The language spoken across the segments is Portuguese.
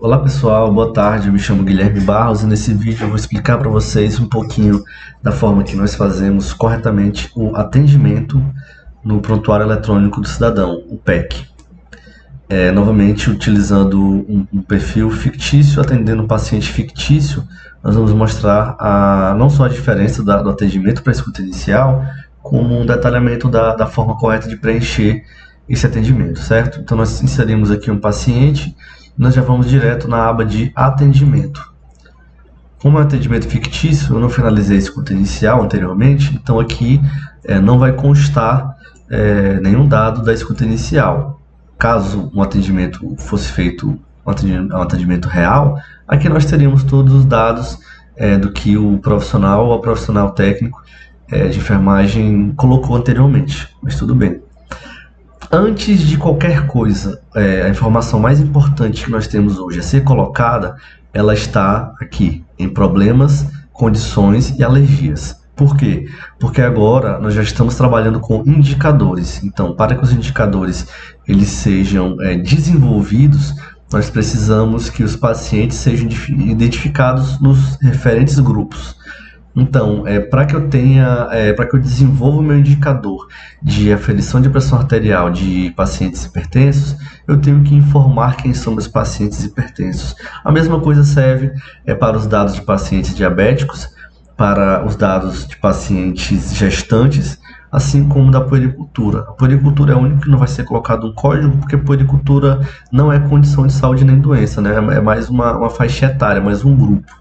Olá pessoal, boa tarde, eu me chamo Guilherme Barros e nesse vídeo eu vou explicar para vocês um pouquinho da forma que nós fazemos corretamente o atendimento no Prontuário Eletrônico do Cidadão, o PEC. Novamente, utilizando um perfil fictício, atendendo um paciente fictício, nós vamos mostrar não só a diferença do atendimento para a escuta inicial, como um detalhamento da forma correta de preencher esse atendimento, certo? Então nós inserimos aqui um paciente, nós já vamos direto na aba de atendimento. Como é um atendimento fictício, eu não finalizei a escuta inicial anteriormente, então aqui não vai constar nenhum dado da escuta inicial. Caso um atendimento fosse feito, um atendimento real, aqui nós teríamos todos os dados do que o profissional ou profissional técnico de enfermagem colocou anteriormente, mas tudo bem. Antes de qualquer coisa, a informação mais importante que nós temos hoje a ser colocada, ela está aqui, em problemas, condições e alergias. Por quê? Porque agora nós já estamos trabalhando com indicadores. Então, para que os indicadores eles sejam desenvolvidos, nós precisamos que os pacientes sejam identificados nos referentes grupos. Então, para que eu desenvolva o meu indicador de aferição de pressão arterial de pacientes hipertensos, eu tenho que informar quem são meus pacientes hipertensos. A mesma coisa serve para os dados de pacientes diabéticos, para os dados de pacientes gestantes, assim como da puericultura. A puericultura é o único que não vai ser colocado um código, porque puericultura não é condição de saúde nem doença, né? É mais uma faixa etária, mais um grupo.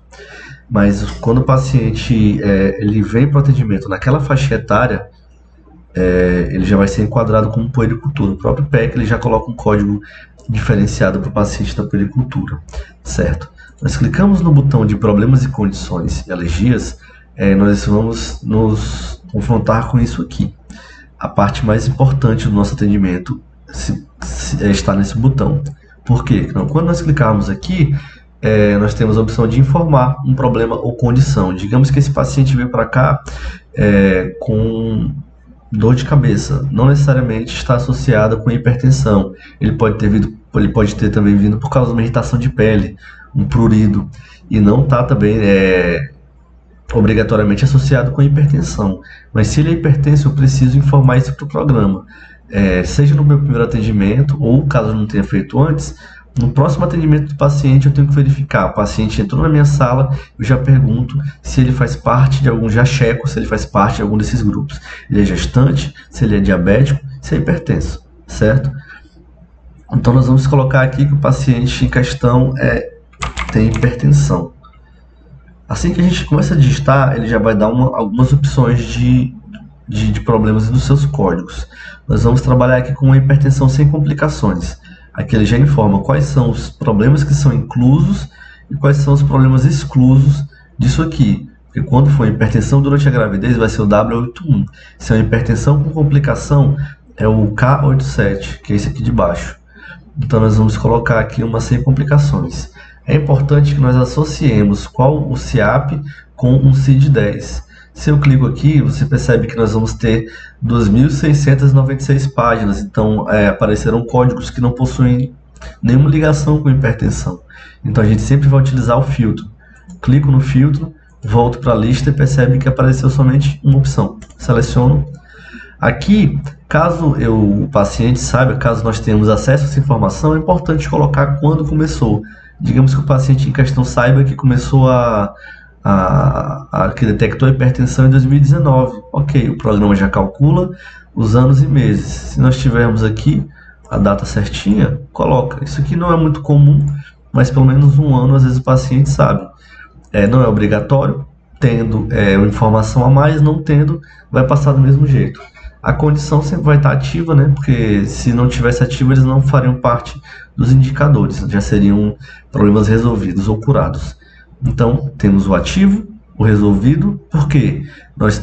Mas quando o paciente ele vem para o atendimento naquela faixa etária, ele já vai ser enquadrado como puericultura. O próprio PEC ele já coloca um código diferenciado para o paciente da puericultura, certo? Nós clicamos no botão de problemas e condições e alergias, nós vamos nos confrontar com isso aqui. A parte mais importante do nosso atendimento está nesse botão. Por quê? Então, quando nós clicarmos aqui, nós temos a opção de informar um problema ou condição. Digamos que esse paciente veio para cá com dor de cabeça, não necessariamente está associada com hipertensão. Ele pode ter também vindo por causa de uma irritação de pele, um prurido, e não está também obrigatoriamente associado com hipertensão. Mas se ele é hipertenso, eu preciso informar isso para o programa. Seja no meu primeiro atendimento, ou caso eu não tenha feito antes, no próximo atendimento do paciente eu tenho que verificar, o paciente entrou na minha sala, eu já pergunto se ele faz parte de algum, já checo se ele faz parte de algum desses grupos. Ele é gestante, se ele é diabético, se é hipertenso, certo? Então nós vamos colocar aqui que o paciente em questão tem hipertensão. Assim que a gente começa a digitar, ele já vai dar algumas opções de problemas e dos seus códigos. Nós vamos trabalhar aqui com uma hipertensão sem complicações. Aqui ele já informa quais são os problemas que são inclusos e quais são os problemas exclusos disso aqui. Porque quando for hipertensão durante a gravidez vai ser o W81. Se é uma hipertensão com complicação é o K87, que é esse aqui de baixo. Então nós vamos colocar aqui uma sem complicações. É importante que nós associemos qual o CIAP com um CID-10. Se eu clico aqui, você percebe que nós vamos ter 2.696 páginas, então aparecerão códigos que não possuem nenhuma ligação com hipertensão. Então a gente sempre vai utilizar o filtro. Clico no filtro, volto para a lista e percebe que apareceu somente uma opção. Seleciono. Aqui, caso o paciente saiba, caso nós tenhamos acesso a essa informação, é importante colocar quando começou. Digamos que o paciente em questão saiba que começou que detectou a hipertensão em 2019. Ok, o programa já calcula os anos e meses. Se nós tivermos aqui a data certinha, coloca. Isso aqui não é muito comum, mas pelo menos um ano às vezes o paciente sabe. Não é obrigatório, tendo informação a mais, não tendo, vai passar do mesmo jeito. A condição sempre vai estar ativa, né? Porque se não tivesse ativa, eles não fariam parte dos indicadores, já seriam problemas resolvidos ou curados. Então, temos o ativo, o resolvido, porque nós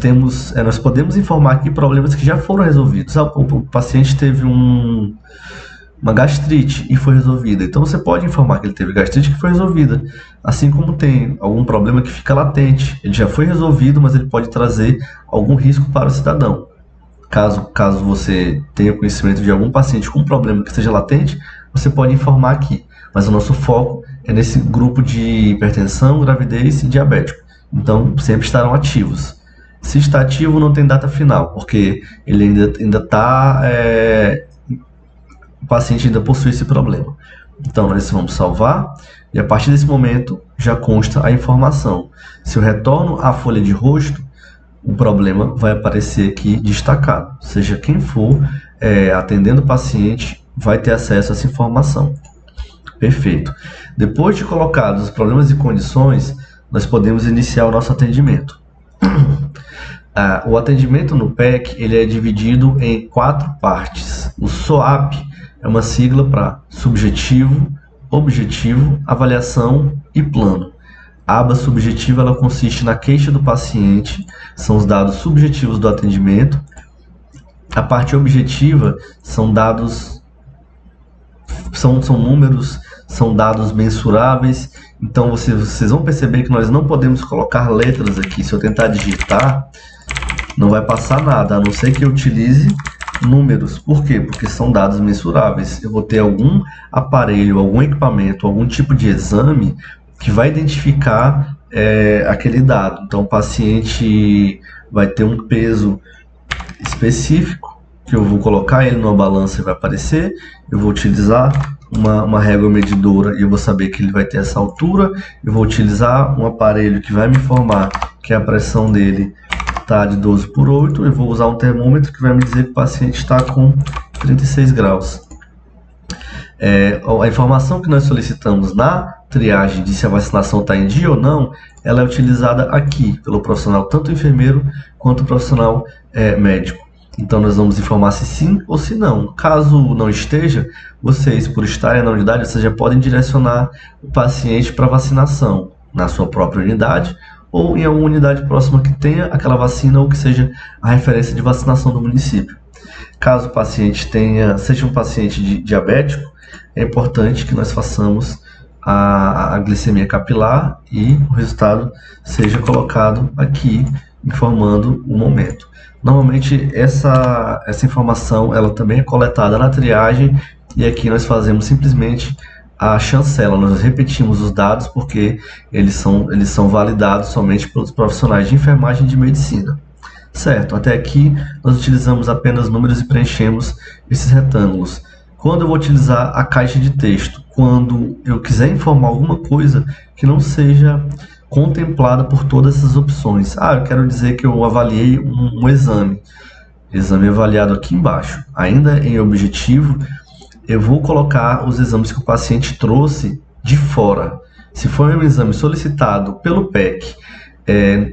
podemos informar aqui problemas que já foram resolvidos. O paciente teve uma gastrite e foi resolvida. Então, você pode informar que ele teve gastrite que foi resolvida. Assim como tem algum problema que fica latente. Ele já foi resolvido, mas ele pode trazer algum risco para o cidadão. Caso você tenha conhecimento de algum paciente com um problema que esteja latente, você pode informar aqui. Mas o nosso foco é nesse grupo de hipertensão, gravidez e diabético. Então, sempre estarão ativos. Se está ativo, não tem data final, porque ele ainda está... o paciente ainda possui esse problema. Então, nós vamos salvar, e a partir desse momento já consta a informação. Se eu retorno à folha de rosto, o problema vai aparecer aqui destacado. Seja quem for atendendo o paciente, vai ter acesso a essa informação. Perfeito. Depois de colocados os problemas e condições, nós podemos iniciar o nosso atendimento. O atendimento no PEC ele é dividido em 4 partes. O SOAP é uma sigla para subjetivo, objetivo, avaliação e plano. A aba subjetiva ela consiste na queixa do paciente, são os dados subjetivos do atendimento. A parte objetiva são dados, são números, são dados mensuráveis. Então vocês vão perceber que nós não podemos colocar letras aqui. Se eu tentar digitar, não vai passar nada, a não ser que eu utilize números. Por quê? Porque são dados mensuráveis. Eu vou ter algum aparelho, algum equipamento, algum tipo de exame que vai identificar aquele dado. Então o paciente vai ter um peso específico, que eu vou colocar ele numa balança e vai aparecer. Eu vou utilizar uma régua medidora e eu vou saber que ele vai ter essa altura. Eu vou utilizar um aparelho que vai me informar que a pressão dele está de 12/8. Eu vou usar um termômetro que vai me dizer que o paciente está com 36 graus. A informação que nós solicitamos na triagem de se a vacinação está em dia ou não, ela é utilizada aqui pelo profissional, tanto o enfermeiro quanto o profissional médico. Então nós vamos informar se sim ou se não. Caso não esteja, vocês, por estarem na unidade, vocês já podem direcionar o paciente para vacinação na sua própria unidade ou em alguma unidade próxima que tenha aquela vacina ou que seja a referência de vacinação do município. Caso o paciente seja um paciente diabético, é importante que nós façamos a glicemia capilar e o resultado seja colocado aqui, informando o momento. Normalmente essa informação ela também é coletada na triagem e aqui nós fazemos simplesmente a chancela, nós repetimos os dados porque eles são validados somente pelos profissionais de enfermagem e de medicina. Certo, até aqui nós utilizamos apenas números e preenchemos esses retângulos. Quando eu vou utilizar a caixa de texto? Quando eu quiser informar alguma coisa que não seja contemplada por todas essas opções. Eu quero dizer que eu avaliei um exame. Exame avaliado aqui embaixo. Ainda em objetivo, eu vou colocar os exames que o paciente trouxe de fora. Se for um exame solicitado pelo PEC,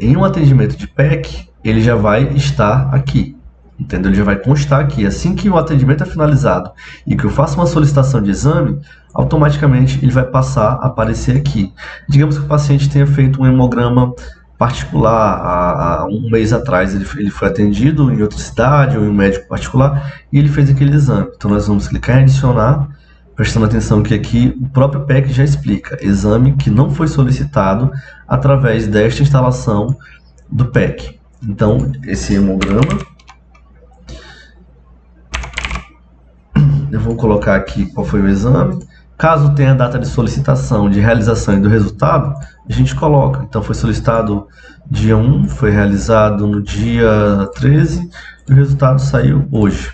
em um atendimento de PEC, ele já vai estar aqui. Entendeu? Ele já vai constar aqui. Assim que o atendimento é finalizado e que eu faço uma solicitação de exame, automaticamente ele vai passar a aparecer aqui. Digamos que o paciente tenha feito um hemograma particular há um mês atrás, ele foi atendido em outra cidade ou em um médico particular e ele fez aquele exame. Então nós vamos clicar em adicionar, prestando atenção que aqui o próprio PEC já explica, exame que não foi solicitado através desta instalação do PEC. Então esse hemograma, eu vou colocar aqui qual foi o exame. Caso tenha data de solicitação, de realização e do resultado, a gente coloca. Então foi solicitado dia 1, foi realizado no dia 13 e o resultado saiu hoje.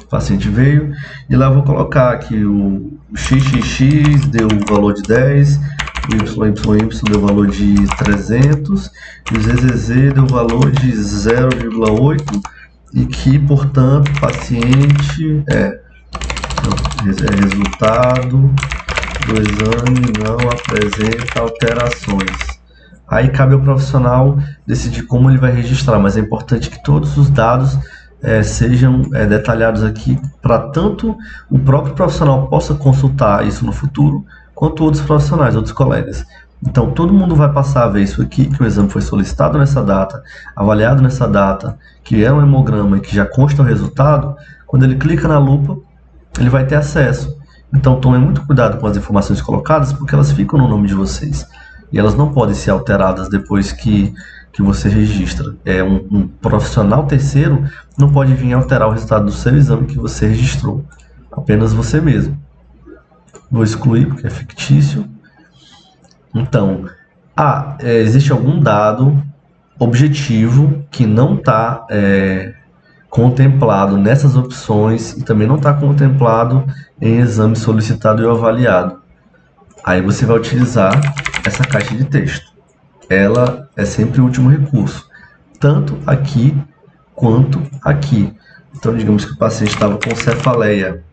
O paciente veio e lá eu vou colocar que o XXX deu o valor de 10, o YYY deu o valor de 300 e o ZZZ deu o valor de 0,8 e que, portanto, o paciente resultado do exame não apresenta alterações. Aí cabe ao profissional decidir como ele vai registrar, mas é importante que todos os dados sejam detalhados aqui para tanto o próprio profissional possa consultar isso no futuro, quanto outros profissionais, outros colegas. Então todo mundo vai passar a ver isso aqui, que o exame foi solicitado nessa data, avaliado nessa data, que é um hemograma e que já consta o resultado. Quando ele clica na lupa, ele vai ter acesso. Então tomem muito cuidado com as informações colocadas, porque elas ficam no nome de vocês. E elas não podem ser alteradas depois que você registra. Um profissional terceiro não pode vir alterar o resultado do seu exame que você registrou. Apenas você mesmo. Vou excluir porque é fictício. Então, existe algum dado objetivo que não está contemplado nessas opções e também não está contemplado em exame solicitado e avaliado. Aí você vai utilizar essa caixa de texto. Ela é sempre o último recurso, tanto aqui quanto aqui. Então, digamos que o paciente estava com cefaleia.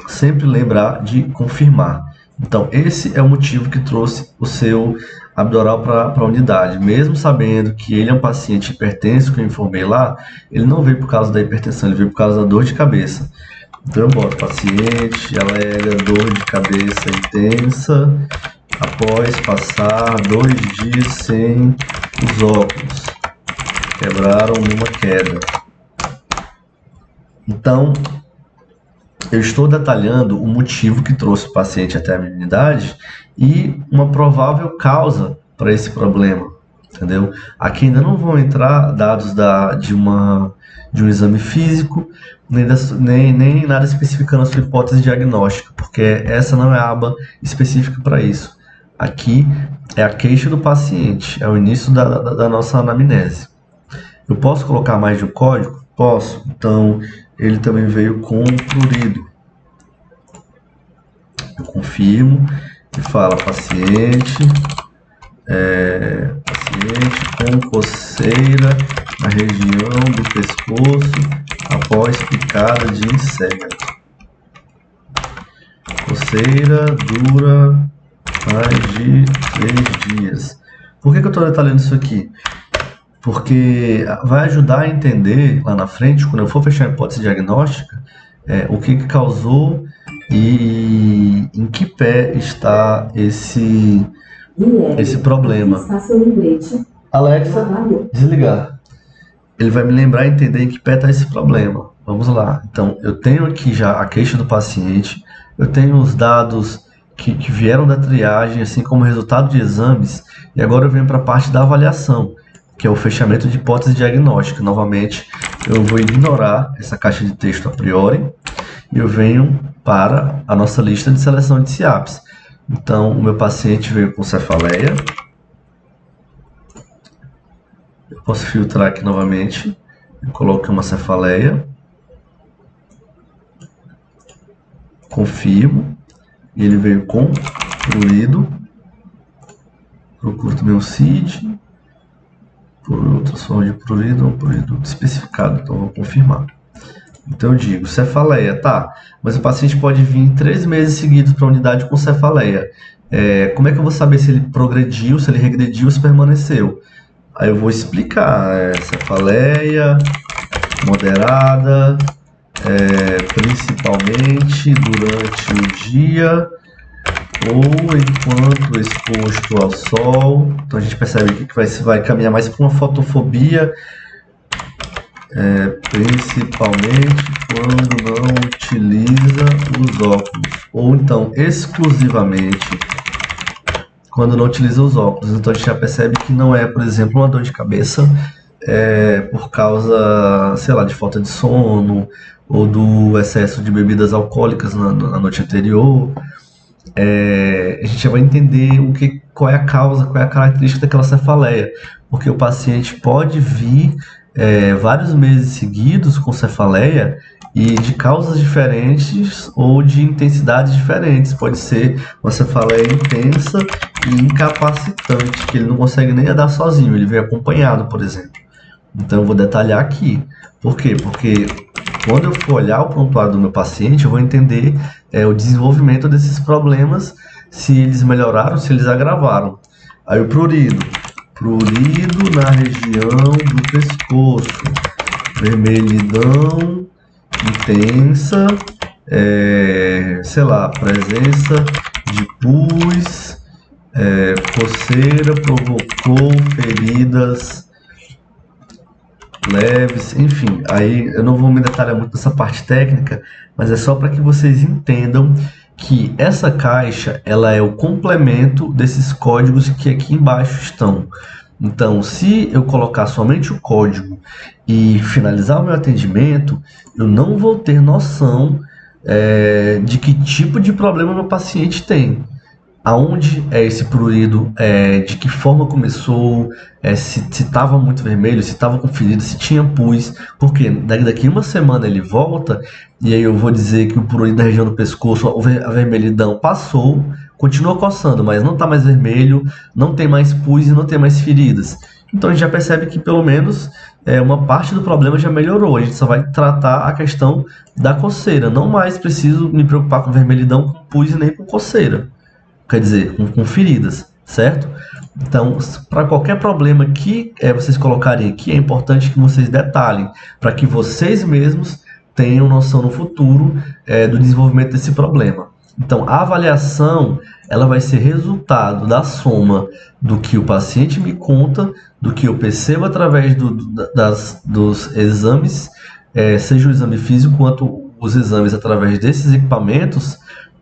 Sempre lembrar de confirmar. Então, esse é o motivo que trouxe o seu abdoral para a unidade. Mesmo sabendo que ele é um paciente hipertenso, que eu informei lá, ele não veio por causa da hipertensão, ele veio por causa da dor de cabeça. Então, eu boto paciente, alega dor de cabeça intensa, após passar 2 dias sem os óculos. Quebraram numa queda. Então, eu estou detalhando o motivo que trouxe o paciente até a minha unidade e uma provável causa para esse problema, entendeu? Aqui ainda não vão entrar dados de um exame físico, nem nada especificando a sua hipótese diagnóstica, porque essa não é a aba específica para isso. Aqui é a queixa do paciente, é o início da nossa anamnese. Eu posso colocar mais de um código? Posso. Então, ele também veio com prurido. Eu confirmo e fala paciente com coceira na região do pescoço após picada de inseto. Coceira dura mais de 3 dias. Por que eu estou detalhando isso aqui? Porque vai ajudar a entender lá na frente, quando eu for fechar a hipótese diagnóstica, o que causou e em que pé está esse problema. Alexa, desligar. Ele vai me lembrar e entender em que pé está esse problema. Vamos lá. Então, eu tenho aqui já a queixa do paciente, eu tenho os dados que vieram da triagem, assim como resultado de exames, e agora eu venho para a parte da avaliação, que é o fechamento de hipótese diagnóstica. Novamente, eu vou ignorar essa caixa de texto a priori e eu venho para a nossa lista de seleção de SIAPs. Então, o meu paciente veio com cefaleia. Eu posso filtrar aqui novamente. Eu coloquei uma cefaleia. Confirmo. E ele veio com prurido. Procuro também o CID. Por outras formas de prurido, um prurido especificado, então vou confirmar. Então eu digo, cefaleia, tá, mas o paciente pode vir 3 meses seguidos para a unidade com cefaleia. Como é que eu vou saber se ele progrediu, se ele regrediu, se permaneceu? Aí eu vou explicar, cefaleia moderada, principalmente durante o dia, ou enquanto exposto ao sol. Então a gente percebe aqui que vai caminhar mais para uma fotofobia, principalmente quando não utiliza os óculos, ou então exclusivamente quando não utiliza os óculos. Então a gente já percebe que não é, por exemplo, uma dor de cabeça por causa, sei lá, de falta de sono ou do excesso de bebidas alcoólicas na noite anterior. A gente já vai entender qual é a causa, qual é a característica daquela cefaleia, porque o paciente pode vir vários meses seguidos com cefaleia e de causas diferentes ou de intensidades diferentes. Pode ser uma cefaleia intensa e incapacitante, que ele não consegue nem andar sozinho, ele vem acompanhado, por exemplo. Então eu vou detalhar aqui. Por quê? Porque quando eu for olhar o prontuário do meu paciente, eu vou entender o desenvolvimento desses problemas, se eles melhoraram, se eles agravaram. Aí o prurido na região do pescoço, vermelhidão intensa, sei lá, presença de pus, coceira provocou feridas leves, enfim. Aí eu não vou me detalhar muito nessa parte técnica, mas é só para que vocês entendam que essa caixa ela é o complemento desses códigos que aqui embaixo estão. Então, se eu colocar somente o código e finalizar o meu atendimento, eu não vou ter noção de que tipo de problema meu paciente tem. aonde é esse prurido, de que forma começou, se estava muito vermelho, se estava com ferida, se tinha pus, porque daqui uma semana ele volta e aí eu vou dizer que o prurido da região do pescoço, a vermelhidão passou, continua coçando, mas não está mais vermelho, não tem mais pus e não tem mais feridas. Então a gente já percebe que pelo menos uma parte do problema já melhorou. A gente só vai tratar a questão da coceira. Não mais preciso me preocupar com vermelhidão, com pus e nem com coceira. Quer dizer, com feridas, certo? Então, para qualquer problema que vocês colocarem aqui, é importante que vocês detalhem, para que vocês mesmos tenham noção no futuro do desenvolvimento desse problema. Então, a avaliação ela vai ser resultado da soma do que o paciente me conta, do que eu percebo através dos exames, seja o exame físico quanto os exames através desses equipamentos.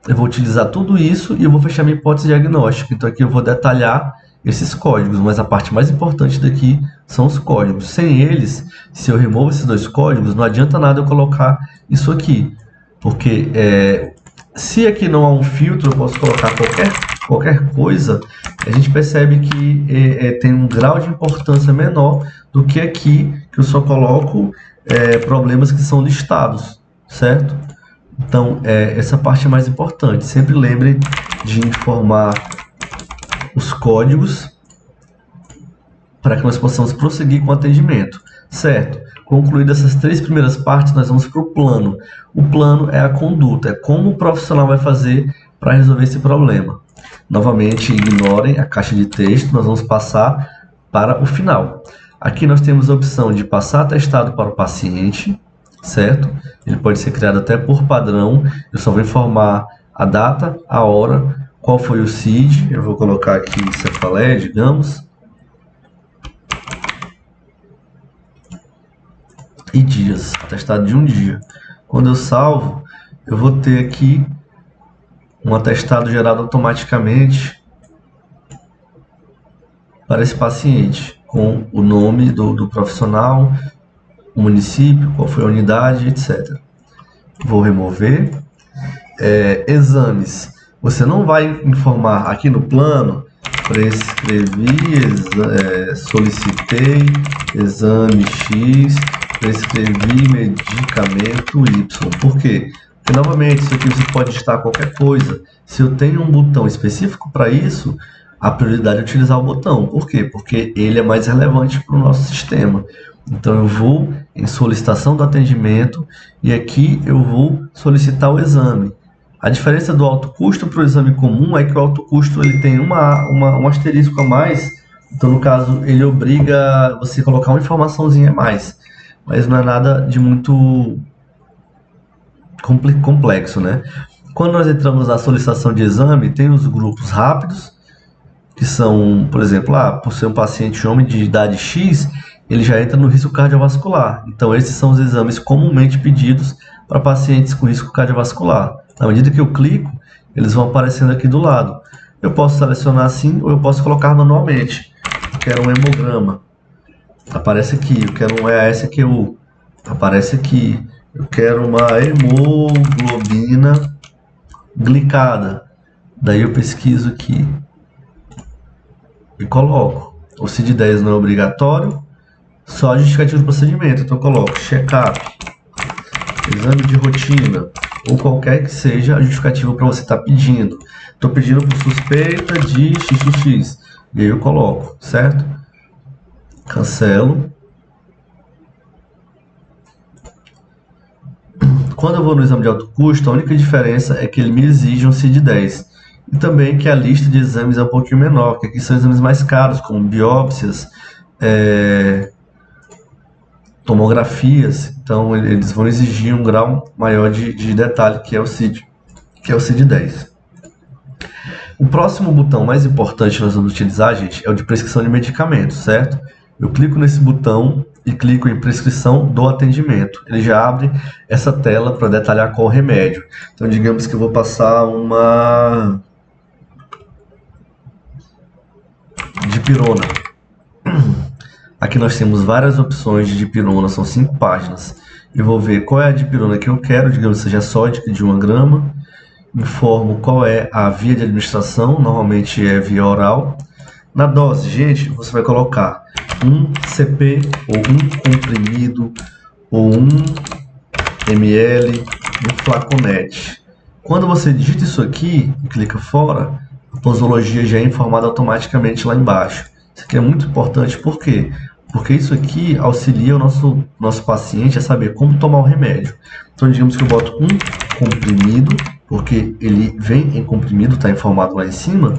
Eu vou utilizar tudo isso e eu vou fechar minha hipótese diagnóstica. Então aqui eu vou detalhar esses códigos, mas a parte mais importante daqui são os códigos. Sem eles, se eu removo esses dois códigos, não adianta nada eu colocar isso aqui, porque se aqui não há um filtro, eu posso colocar qualquer coisa, a gente percebe que tem um grau de importância menor do que aqui, que eu só coloco problemas que são listados, certo? Então, essa parte é mais importante. Sempre lembre de informar os códigos para que nós possamos prosseguir com o atendimento, certo? Concluídas essas 3 primeiras partes, nós vamos para o plano. O plano é a conduta, é como o profissional vai fazer para resolver esse problema. Novamente, ignorem a caixa de texto, nós vamos passar para o final. Aqui nós temos a opção de passar atestado para o paciente, certo? Ele pode ser criado até por padrão. Eu só vou informar a data, a hora, qual foi o CID. Eu vou colocar aqui Cefaleia, digamos. E dias, atestado de um dia. Quando eu salvo, eu vou ter aqui um atestado gerado automaticamente para esse paciente, com o nome do profissional, o município, qual foi a unidade, etc. Vou remover. Exames. Você não vai informar aqui no plano, prescrevi, solicitei, exame X, prescrevi medicamento Y. Por quê? Porque, novamente, isso aqui você pode digitar qualquer coisa. Se eu tenho um botão específico para isso, a prioridade é utilizar o botão. Por quê? Porque ele é mais relevante para o nosso sistema. Então eu vou em solicitação do atendimento e aqui eu vou solicitar o exame. A diferença do alto custo para o exame comum é que o alto custo ele tem um asterisco a mais. Então no caso ele obriga você a colocar uma informaçãozinha a mais, mas não é nada de muito complexo, né? Quando nós entramos na solicitação de exame, tem os grupos rápidos, que são, por exemplo, por ser um paciente homem de idade X, ele já entra no risco cardiovascular. Então, esses são os exames comumente pedidos para pacientes com risco cardiovascular. Na medida que eu clico, eles vão aparecendo aqui do lado. Eu posso selecionar assim ou eu posso colocar manualmente. Eu quero um hemograma. Aparece aqui. Eu quero um EASQ. Aparece aqui. Eu quero uma hemoglobina glicada. Daí eu pesquiso aqui e coloco. O CID-10 não é obrigatório, só justificativo do procedimento. Então eu coloco check-up, exame de rotina, ou qualquer que seja a justificativa para você estar pedindo. Estou pedindo por suspeita de XXX. E aí eu coloco, certo? Cancelo. Quando eu vou no exame de alto custo, a única diferença é que ele me exige um CID-10. E também que a lista de exames é um pouquinho menor, que aqui são exames mais caros, como biópsias, tomografias. Então eles vão exigir um grau maior de detalhe, que é o CID-10. O próximo botão mais importante que nós vamos utilizar, gente, é o de prescrição de medicamentos, certo? Eu clico nesse botão e clico em prescrição do atendimento. Ele já abre essa tela para detalhar qual remédio. Então, digamos que eu vou passar uma dipirona. Aqui nós temos várias opções de dipirona, são 5 páginas. Eu vou ver qual é a dipirona que eu quero, digamos que seja sódica de 1 grama. informo qual é a via de administração, normalmente é via oral. Na dose, gente, você vai colocar um CP ou um comprimido ou 1 ml no flaconete. Quando você digita isso aqui e clica fora, a posologia já é informada automaticamente lá embaixo. Isso aqui é muito importante, por quê? Porque isso aqui auxilia o nosso paciente a saber como tomar o remédio. Então, digamos que eu boto um comprimido, porque ele vem em comprimido, está informado lá em cima,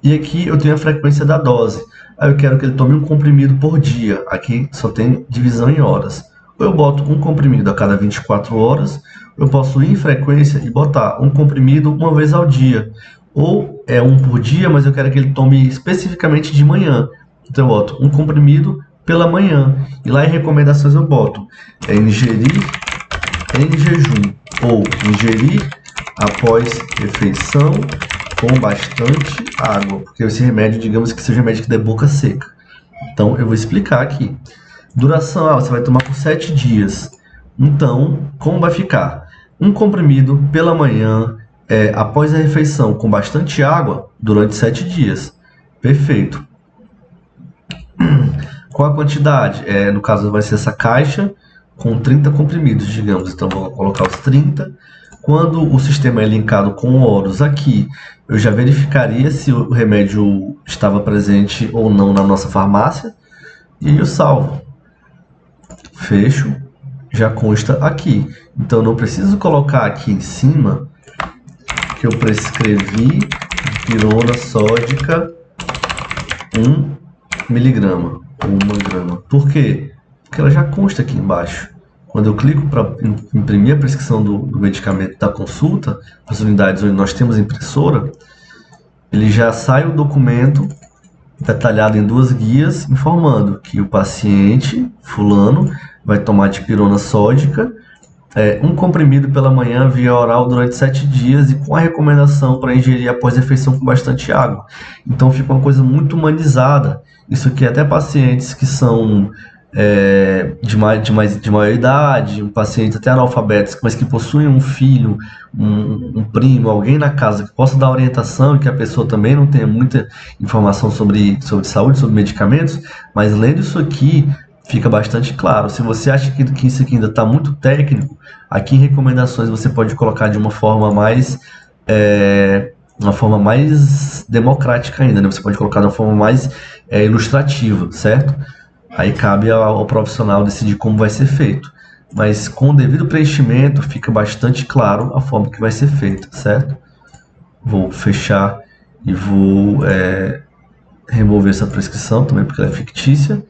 e aqui eu tenho a frequência da dose. Aí eu quero que ele tome um comprimido por dia. Aqui só tem divisão em horas. Ou eu boto um comprimido a cada 24 horas, eu posso ir em frequência e botar um comprimido uma vez ao dia. Ou é um por dia, mas eu quero que ele tome especificamente de manhã. Então eu boto um comprimido pela manhã. E lá em recomendações eu boto ingerir em jejum ou ingerir após refeição com bastante água. Porque esse remédio, digamos que seja um remédio que dê boca seca. Então eu vou explicar aqui. Duração, você vai tomar por 7 dias. Então, como vai ficar? Um comprimido pela manhã, após a refeição, com bastante água, durante 7 dias. Perfeito. Qual a quantidade? No caso, vai ser essa caixa com 30 comprimidos, digamos. Então, vou colocar os 30. Quando o sistema é linkado com o Horus aqui, eu já verificaria se o remédio estava presente ou não na nossa farmácia. E aí eu salvo. Fecho, já consta aqui. Então, não preciso colocar aqui em cima que eu prescrevi dipirona sódica 1 miligrama ou 1 grama. Por quê? Porque ela já consta aqui embaixo. Quando eu clico para imprimir a prescrição do medicamento da consulta, as unidades onde nós temos impressora, ele já sai o documento detalhado em 2 guias, informando que o paciente, fulano, vai tomar dipirona sódica, um comprimido pela manhã via oral durante 7 dias e com a recomendação para ingerir após a refeição com bastante água. Então fica uma coisa muito humanizada. Isso aqui até pacientes que são de maior idade, pacientes até analfabetos, mas que possuem um filho, um primo, alguém na casa que possa dar orientação e que a pessoa também não tenha muita informação sobre saúde, sobre medicamentos, mas lendo isso aqui fica bastante claro. Se você acha que isso aqui ainda está muito técnico, aqui em recomendações você pode colocar de uma forma mais democrática ainda, né? Você pode colocar de uma forma mais ilustrativa, certo? Aí cabe ao profissional decidir como vai ser feito. Mas com o devido preenchimento fica bastante claro a forma que vai ser feita, certo? Vou fechar e vou remover essa prescrição também porque ela é fictícia.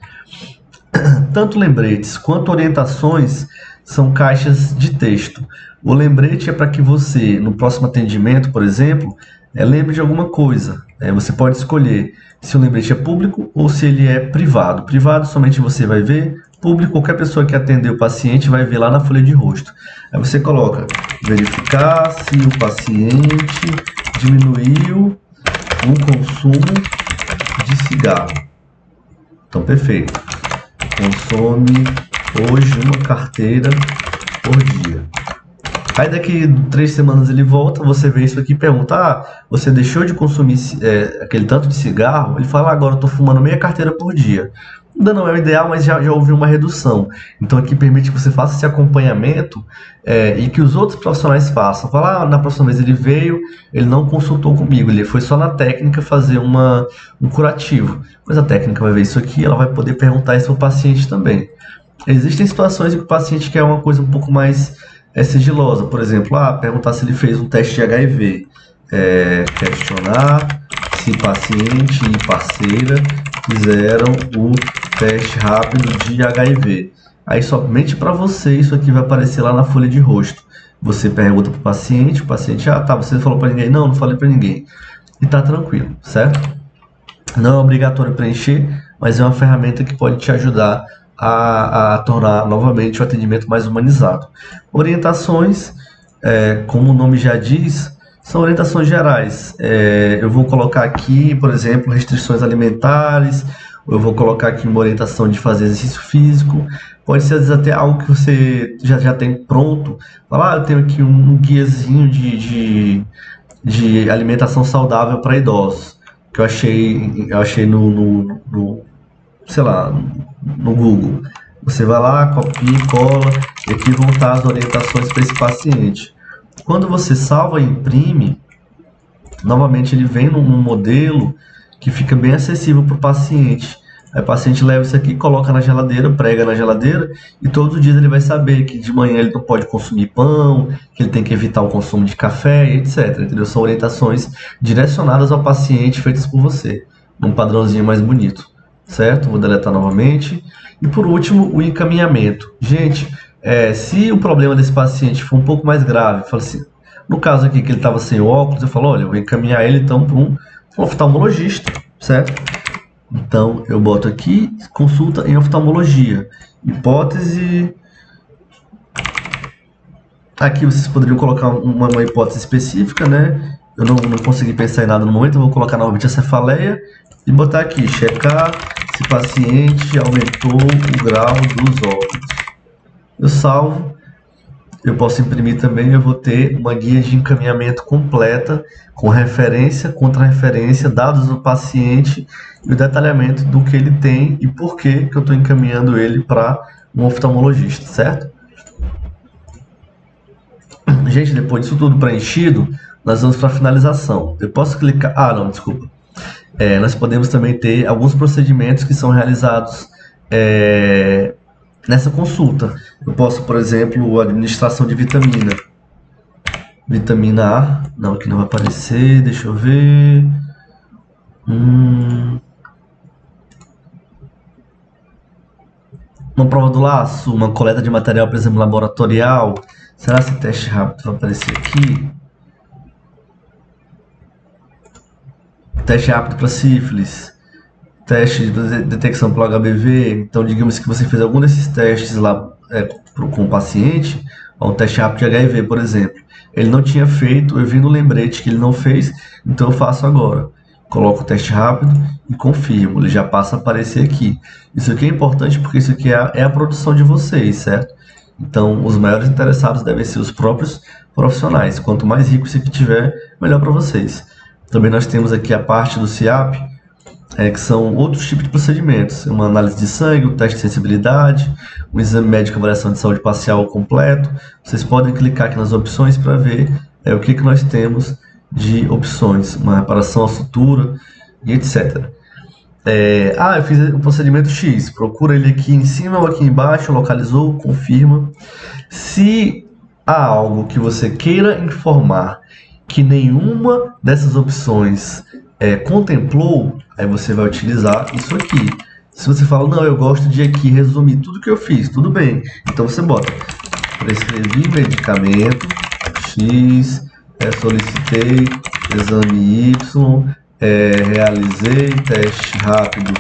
Tanto lembretes quanto orientações são caixas de texto. O lembrete é para que você, no próximo atendimento, por exemplo, lembre de alguma coisa. Você pode escolher se o lembrete é público ou se ele é privado. Privado somente você vai ver, público qualquer pessoa que atender o paciente vai ver lá na folha de rosto. Aí você coloca verificar se o paciente diminuiu o consumo de cigarro. Então, perfeito. Consome hoje uma carteira por dia. Aí daqui 3 semanas ele volta, você vê isso aqui e pergunta, você deixou de consumir aquele tanto de cigarro? Ele fala, agora eu estou fumando meia carteira por dia. Ainda não é o ideal, mas já houve uma redução. Então aqui permite que você faça esse acompanhamento e que os outros profissionais façam. Fala, na próxima vez ele veio, ele não consultou comigo, ele foi só na técnica fazer um curativo. Mas a técnica vai ver isso aqui, ela vai poder perguntar isso para o paciente também. Existem situações em que o paciente quer uma coisa um pouco mais sigilosa, por exemplo, perguntar se ele fez um teste de HIV, questionar se paciente e parceira fizeram o teste rápido de HIV. Aí somente para você isso aqui vai aparecer lá na folha de rosto. Você pergunta para o paciente, você falou para ninguém? Não falei para ninguém. E tá tranquilo, certo? Não é obrigatório preencher, mas é uma ferramenta que pode te ajudar a tornar novamente o atendimento mais humanizado. Orientações, como o nome já diz, são orientações gerais. Eu vou colocar aqui, por exemplo, restrições alimentares, eu vou colocar aqui uma orientação de fazer exercício físico, Pode ser, às vezes, até algo que você já tem pronto. Falar, eu tenho aqui um guiazinho de alimentação saudável para idosos, que eu achei sei lá, no Google. Você vai lá, copia e cola, e aqui vão estar as orientações para esse paciente. Quando você salva e imprime, novamente ele vem num modelo que fica bem acessível para o paciente. Aí o paciente leva isso aqui, coloca na geladeira, prega na geladeira, e todos os dias ele vai saber que de manhã ele não pode consumir pão, que ele tem que evitar o consumo de café, etc. Entendeu? São orientações direcionadas ao paciente, feitas por você, num padrãozinho mais bonito, certo? Vou deletar novamente. E por último, o encaminhamento. Gente, se o problema desse paciente for um pouco mais grave, fala assim, no caso aqui que ele estava sem óculos, eu falo, olha, eu vou encaminhar ele então para um oftalmologista, certo? Então eu boto aqui, consulta em oftalmologia. Hipótese. Aqui vocês poderiam colocar uma hipótese específica, né? Eu não consegui pensar em nada no momento, eu vou colocar novamente a cefaleia e botar aqui, checar se paciente aumentou o grau dos óculos. Eu salvo. Eu posso imprimir também, eu vou ter uma guia de encaminhamento completa, com referência, contra-referência, dados do paciente e o detalhamento do que ele tem e por que eu estou encaminhando ele para um oftalmologista, certo? Gente, depois disso tudo preenchido, nós vamos para a finalização. Eu posso clicar... Ah, não, desculpa. Nós podemos também ter alguns procedimentos que são realizados nessa consulta. Eu posso, por exemplo, administração de vitamina. Vitamina A. Não, aqui não vai aparecer. Deixa eu ver. Uma prova do laço, uma coleta de material, por exemplo, laboratorial. Será que esse teste rápido vai aparecer aqui? Teste rápido para sífilis. Teste de detecção pelo HBV. Então, digamos que você fez algum desses testes lá com o paciente, um teste rápido de HIV, por exemplo. Ele não tinha feito, eu vi no lembrete que ele não fez, então eu faço agora. Coloco o teste rápido e confirmo, ele já passa a aparecer aqui. Isso aqui é importante porque isso aqui é a produção de vocês, certo? Então, os maiores interessados devem ser os próprios profissionais. Quanto mais rico isso aqui tiver, melhor para vocês. Também nós temos aqui a parte do CIAP, que são outros tipos de procedimentos, uma análise de sangue, um teste de sensibilidade, um exame médico, avaliação de saúde parcial completo. Vocês podem clicar aqui nas opções para ver o que nós temos de opções, uma reparação à sutura e etc. Eu fiz o procedimento X, procura ele aqui em cima ou aqui embaixo, localizou, confirma. Se há algo que você queira informar que nenhuma dessas opções contemplou, aí você vai utilizar isso aqui. Se você fala, não, eu gosto de aqui resumir tudo que eu fiz, tudo bem. Então você bota, prescrevi medicamento X, solicitei exame Y, realizei teste rápido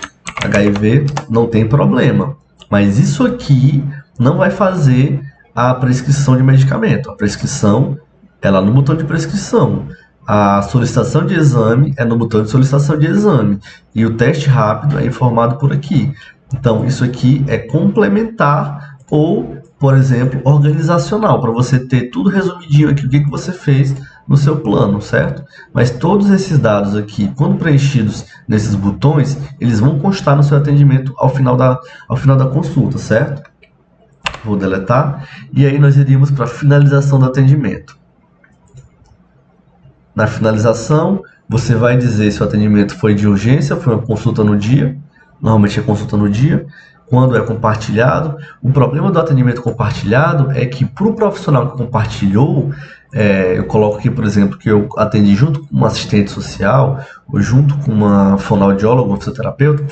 HIV, não tem problema. Mas isso aqui não vai fazer a prescrição de medicamento. A prescrição é lá no botão de prescrição. A solicitação de exame é no botão de solicitação de exame. E o teste rápido é informado por aqui. Então, isso aqui é complementar ou, por exemplo, organizacional, para você ter tudo resumidinho aqui, o que você fez no seu plano, certo? Mas todos esses dados aqui, quando preenchidos nesses botões, eles vão constar no seu atendimento ao final da consulta, certo? Vou deletar. E aí nós iríamos para a finalização do atendimento. Na finalização, você vai dizer se o atendimento foi de urgência, foi uma consulta no dia, normalmente é consulta no dia, quando é compartilhado. O problema do atendimento compartilhado é que para o profissional que compartilhou, eu coloco aqui, por exemplo, que eu atendi junto com uma assistente social, ou junto com uma fonoaudióloga, uma fisioterapeuta,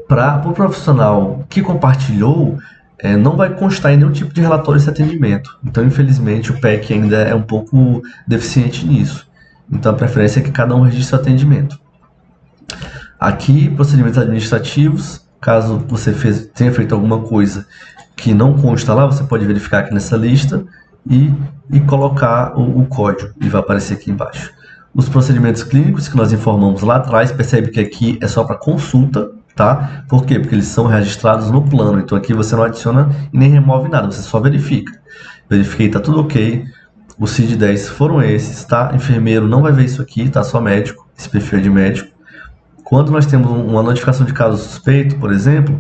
para o profissional que compartilhou, não vai constar em nenhum tipo de relatório esse atendimento. Então, infelizmente, o PEC ainda é um pouco deficiente nisso. Então, a preferência é que cada um registre o atendimento. Aqui, procedimentos administrativos. Caso você tenha feito alguma coisa que não consta lá, você pode verificar aqui nessa lista e colocar o código, e vai aparecer aqui embaixo. Os procedimentos clínicos que nós informamos lá atrás, percebe que aqui é só para consulta, tá? Por quê? Porque eles são registrados no plano, então aqui você não adiciona e nem remove nada, você só verifica. Verifiquei, tá tudo ok, os CID-10 foram esses, tá? Enfermeiro não vai ver isso aqui, tá? Só médico, esse perfil é de médico. Quando nós temos uma notificação de caso suspeito, por exemplo,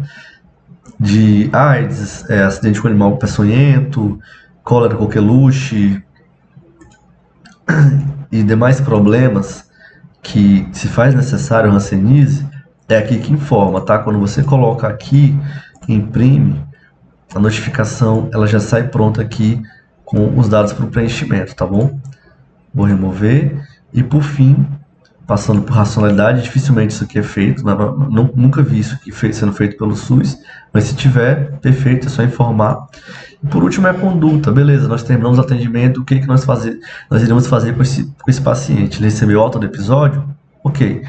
de AIDS, acidente com animal peçonhento, cólera coqueluche e demais problemas que se faz necessário hanseníase, é aqui que informa, tá? Quando você coloca aqui, imprime, a notificação ela já sai pronta aqui com os dados para o preenchimento, tá bom? Vou remover e por fim, passando por racionalidade, dificilmente isso aqui é feito, nunca vi isso aqui sendo feito pelo SUS, mas se tiver, perfeito, é só informar. E por último é a conduta, beleza, nós terminamos o atendimento, o que nós iremos fazer com esse paciente? Ele recebeu alta do episódio? Ok.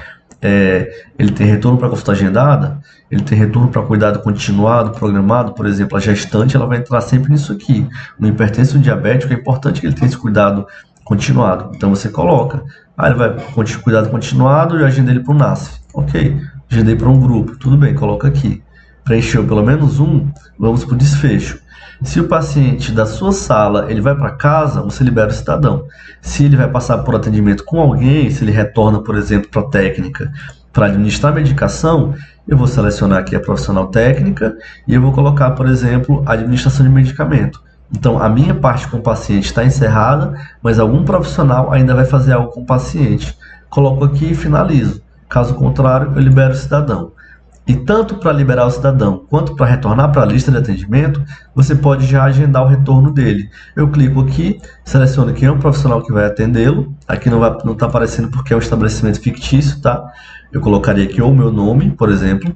Ele tem retorno para consulta agendada? Ele tem retorno para cuidado continuado, programado? Por exemplo, a gestante ela vai entrar sempre nisso aqui. No hipertenso diabético é importante que ele tenha esse cuidado continuado. Então você coloca, ele vai cuidado continuado e agenda ele para o NASF. Ok, agendei para um grupo, tudo bem, coloca aqui. Preencheu pelo menos um, vamos para o desfecho. Se o paciente da sua sala ele vai para casa, você libera o cidadão. Se ele vai passar por atendimento com alguém, se ele retorna, por exemplo, para a técnica para administrar a medicação, eu vou selecionar aqui a profissional técnica e eu vou colocar, por exemplo, a administração de medicamento. Então, a minha parte com o paciente está encerrada, mas algum profissional ainda vai fazer algo com o paciente. Coloco aqui e finalizo. Caso contrário, eu libero o cidadão. E tanto para liberar o cidadão quanto para retornar para a lista de atendimento, você pode já agendar o retorno dele. Eu clico aqui, seleciono quem é o profissional que vai atendê-lo. Aqui não está aparecendo porque é um estabelecimento fictício, tá? Eu colocaria aqui o meu nome, por exemplo,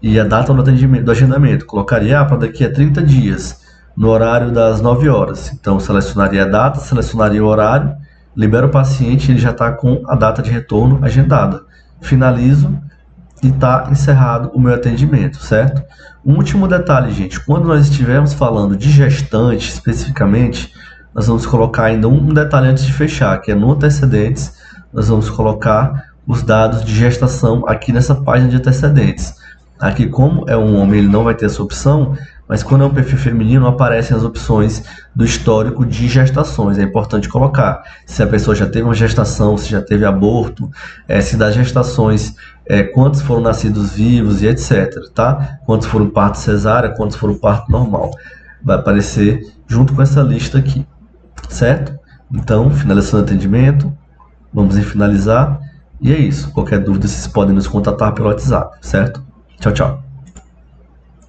e a data do agendamento. Colocaria para daqui a 30 dias, no horário das 9 horas. Então, selecionaria a data, selecionaria o horário, libero o paciente, ele já está com a data de retorno agendada. Finalizo e está encerrado o meu atendimento, certo? Um último detalhe, gente, quando nós estivermos falando de gestante especificamente, nós vamos colocar ainda um detalhe antes de fechar, que é no antecedentes, nós vamos colocar os dados de gestação aqui nessa página de antecedentes. Aqui, como é um homem, ele não vai ter essa opção, mas quando é um perfil feminino, aparecem as opções do histórico de gestações. É importante colocar se a pessoa já teve uma gestação, se já teve aborto, se das gestações, quantos foram nascidos vivos e etc. Tá? Quantos foram parto cesárea, quantos foram parto normal. Vai aparecer junto com essa lista aqui, certo? Então, finalização do atendimento, vamos em finalizar. E é isso. Qualquer dúvida, vocês podem nos contatar pelo WhatsApp, certo? Tchau, tchau.